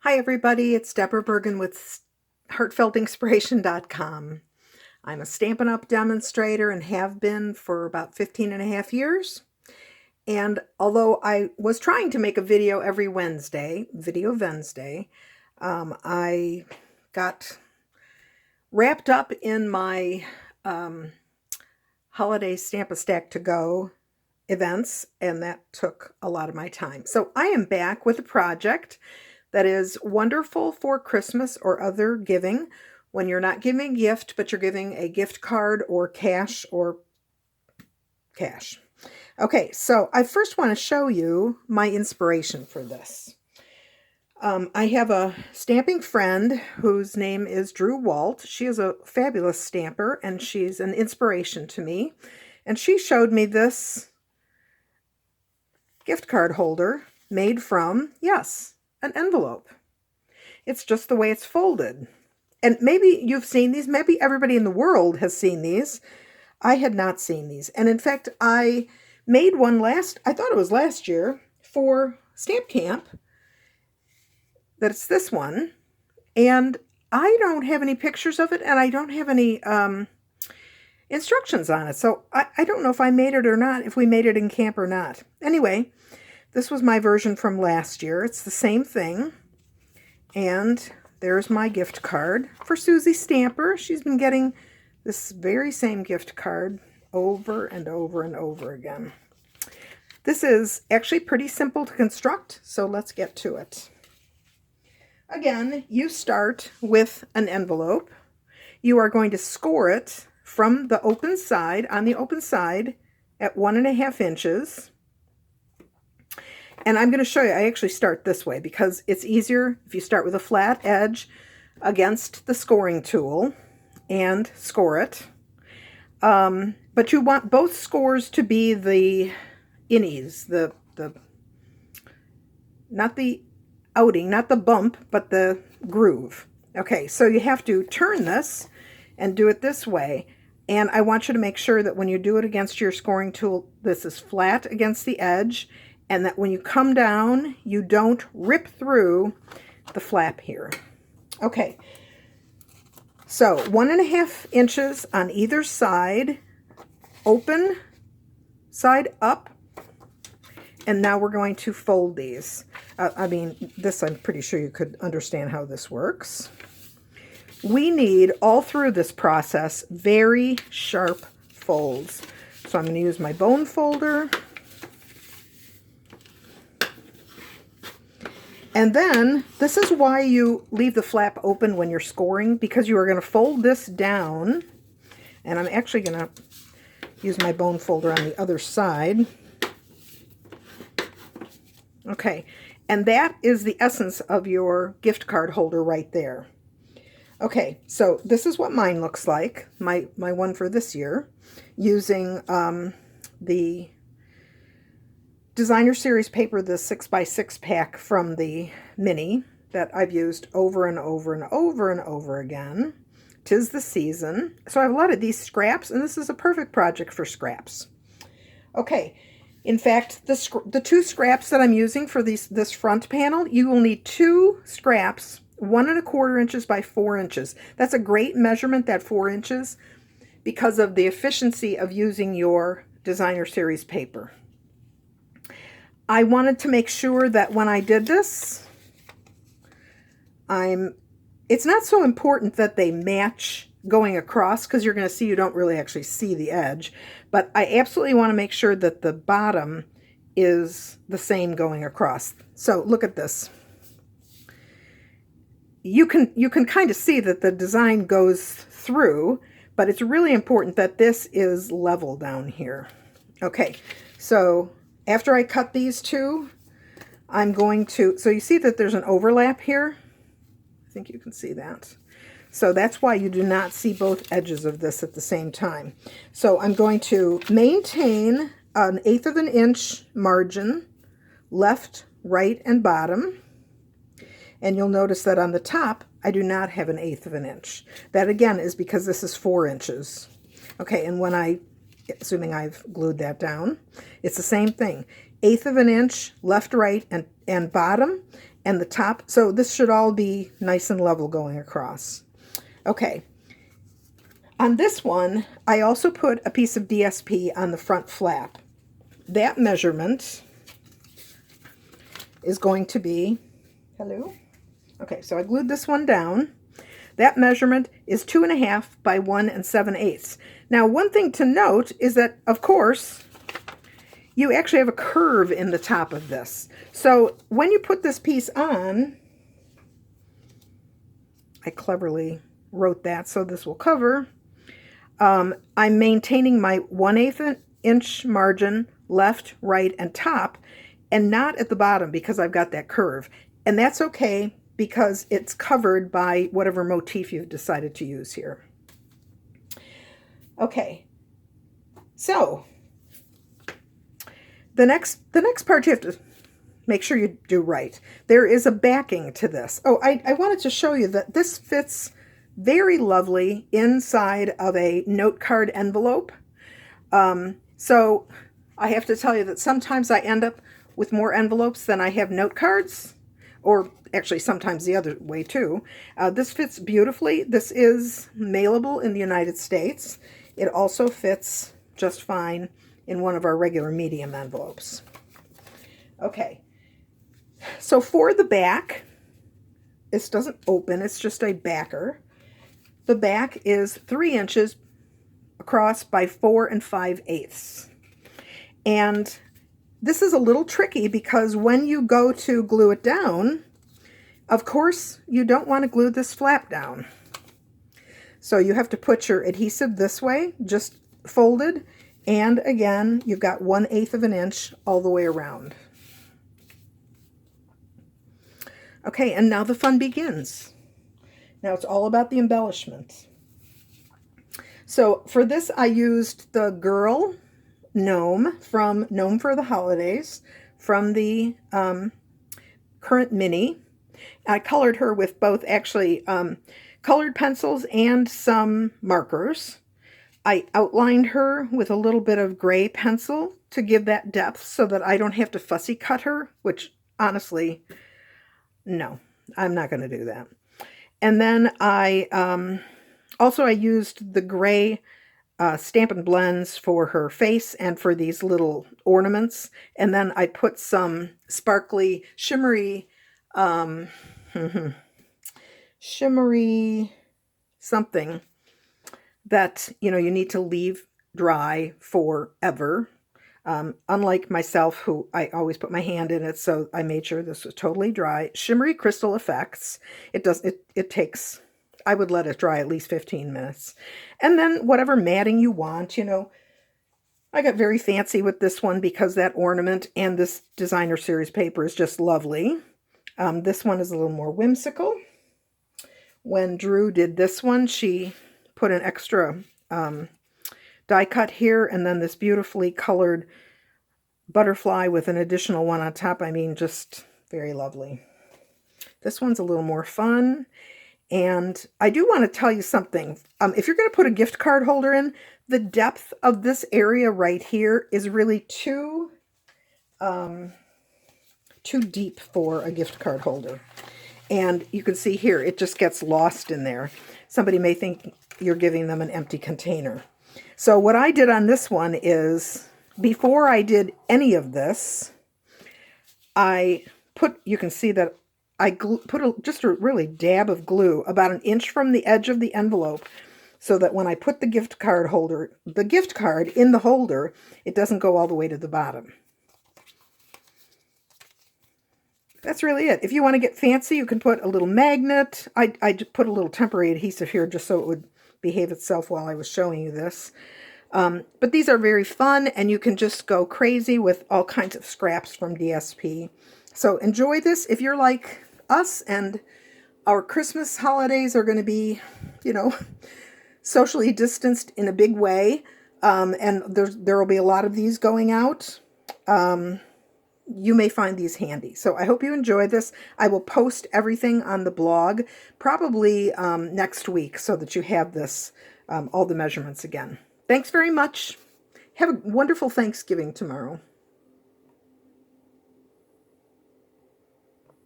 Hi everybody, it's Debra Burgin with HeartfeltInspiration.com. I'm a Stampin' Up! Demonstrator and have been for about 15 and a half years. And although I was trying to make a video every Wednesday, I got wrapped up in my holiday Stamp-A-Stack to Go events, and that took a lot of my time. So I am back with a project that is wonderful for Christmas or other giving when you're not giving a gift, but you're giving a gift card or cash. Okay, so I first want to show you my inspiration for this. I have a stamping friend whose name is Drew Walt. She is a fabulous stamper, and she's an inspiration to me. And she showed me this gift card holder made from, yes, an envelope. It's just the way it's folded. And maybe you've seen these. Maybe everybody in the world has seen these. I had not seen these. And in fact, I made one I thought it was last year, for Stamp Camp. That's this one. And I don't have any pictures of it, and I don't have any instructions on it. So I don't know if I made it or not, if we made it in camp or not. Anyway, this was my version from last year. It's the same thing. And there's my gift card for Susie Stamper. She's been getting this very same gift card over and over and over again. This is actually pretty simple to construct, so let's get to it. Again, you start with an envelope. You are going to score it from the open side, on the open side, at 1.5 inches. And I'm going to show you, I actually start this way because it's easier if you start with a flat edge against the scoring tool and score it. But you want both scores to be the innies, not the outing, not the bump, but the groove. Okay, so you have to turn this and do it this way. And I want you to make sure that when you do it against your scoring tool, this is flat against the edge, and that when you come down, you don't rip through the flap here. Okay, so 1.5 inches on either side, open side up, and now we're going to fold these. This I'm pretty sure you could understand how this works. We need, all through this process, very sharp folds. So I'm going to use my bone folder. And then, this is why you leave the flap open when you're scoring, because you are going to fold this down. And I'm actually going to use my bone folder on the other side. Okay, and that is the essence of your gift card holder right there. Okay, so this is what mine looks like, my one for this year, using the Designer Series paper, the 6x6 pack from the mini that I've used over and over and over and over again. 'Tis the season. So I have a lot of these scraps, and this is a perfect project for scraps. Okay, in fact, the 2 scraps that I'm using for this front panel, you will need 2 scraps, 1.25 inches by 4 inches. That's a great measurement, that 4 inches, because of the efficiency of using your Designer Series paper. I wanted to make sure that when I did this, it's not so important that they match going across, because you're going to see you don't really actually see the edge, but I absolutely want to make sure that the bottom is the same going across. So look at this. You can kind of see that the design goes through, but it's really important that this is level down here. Okay, so after I cut these 2, I'm going to, so you see that there's an overlap here? I think you can see that. So that's why you do not see both edges of this at the same time. So I'm going to maintain an 1/8 of an inch margin, left, right, and bottom. And you'll notice that on the top, I do not have an 1/8 of an inch. That again is because this is 4 inches. Okay, and when assuming I've glued that down, it's the same thing. 1/8 of an inch, left, right, and bottom. and the top. So this should all be nice and level going across. Okay. On this one, I also put a piece of DSP on the front flap. That measurement is going to be, hello? Okay, so I glued this one down. That measurement is 2.5 by 1 7/8. Now, one thing to note is that, of course, you actually have a curve in the top of this. So when you put this piece on, I cleverly wrote that so this will cover. I'm maintaining my 1/8 inch margin left, right, and top, and not at the bottom because I've got that curve. And that's okay because it's covered by whatever motif you've decided to use here. Okay, so the next part you have to make sure you do right. There is a backing to this. Oh, I wanted to show you that this fits very lovely inside of a note card envelope. So I have to tell you that sometimes I end up with more envelopes than I have note cards, or actually sometimes the other way too. This fits beautifully. This is mailable in the United States. It also fits just fine in one of our regular medium envelopes. Okay, so for the back, this doesn't open, it's just a backer. The back is 3 inches across by 4 5/8. And this is a little tricky because when you go to glue it down, of course, you don't want to glue this flap down. So you have to put your adhesive this way, just folded, and again, you've got 1/8 of an inch all the way around. Okay, and now the fun begins. Now it's all about the embellishment. So for this, I used the girl gnome from Gnome for the Holidays from the current mini. I colored her with both actually colored pencils and some markers. I outlined her with a little bit of gray pencil to give that depth so that I don't have to fussy cut her, which honestly, no, I'm not going to do that. And then I used the gray Stampin' Blends for her face and for these little ornaments. And then I put some sparkly, shimmery something that, you know, you need to leave dry forever. Unlike myself, who I always put my hand in it, so I made sure this was totally dry. Shimmery crystal effects. It takes, I would let it dry at least 15 minutes. And then whatever matting you want, you know. I got very fancy with this one because that ornament and this designer series paper is just lovely. This one is a little more whimsical. When Drew did this one, she put an extra die cut here, and then this beautifully colored butterfly with an additional one on top. I mean, just very lovely. This one's a little more fun. And I do want to tell you something. If you're going to put a gift card holder in, the depth of this area right here is really too deep for a gift card holder. And you can see here, it just gets lost in there. Somebody may think you're giving them an empty container. So what I did on this one is, before I did any of this, you can see that I put just a really dab of glue about 1 inch from the edge of the envelope so that when I put the gift card in the holder, it doesn't go all the way to the bottom. That's really it. If you want to get fancy, you can put a little magnet. I put a little temporary adhesive here just so it would behave itself while I was showing you this. But these are very fun, and you can just go crazy with all kinds of scraps from DSP. So enjoy this if you're like us and our Christmas holidays are going to be, you know, socially distanced in a big way. And there will be a lot of these going out. You may find these handy. So I hope you enjoy this. I will post everything on the blog probably next week so that you have this, all the measurements again. Thanks very much. Have a wonderful Thanksgiving tomorrow.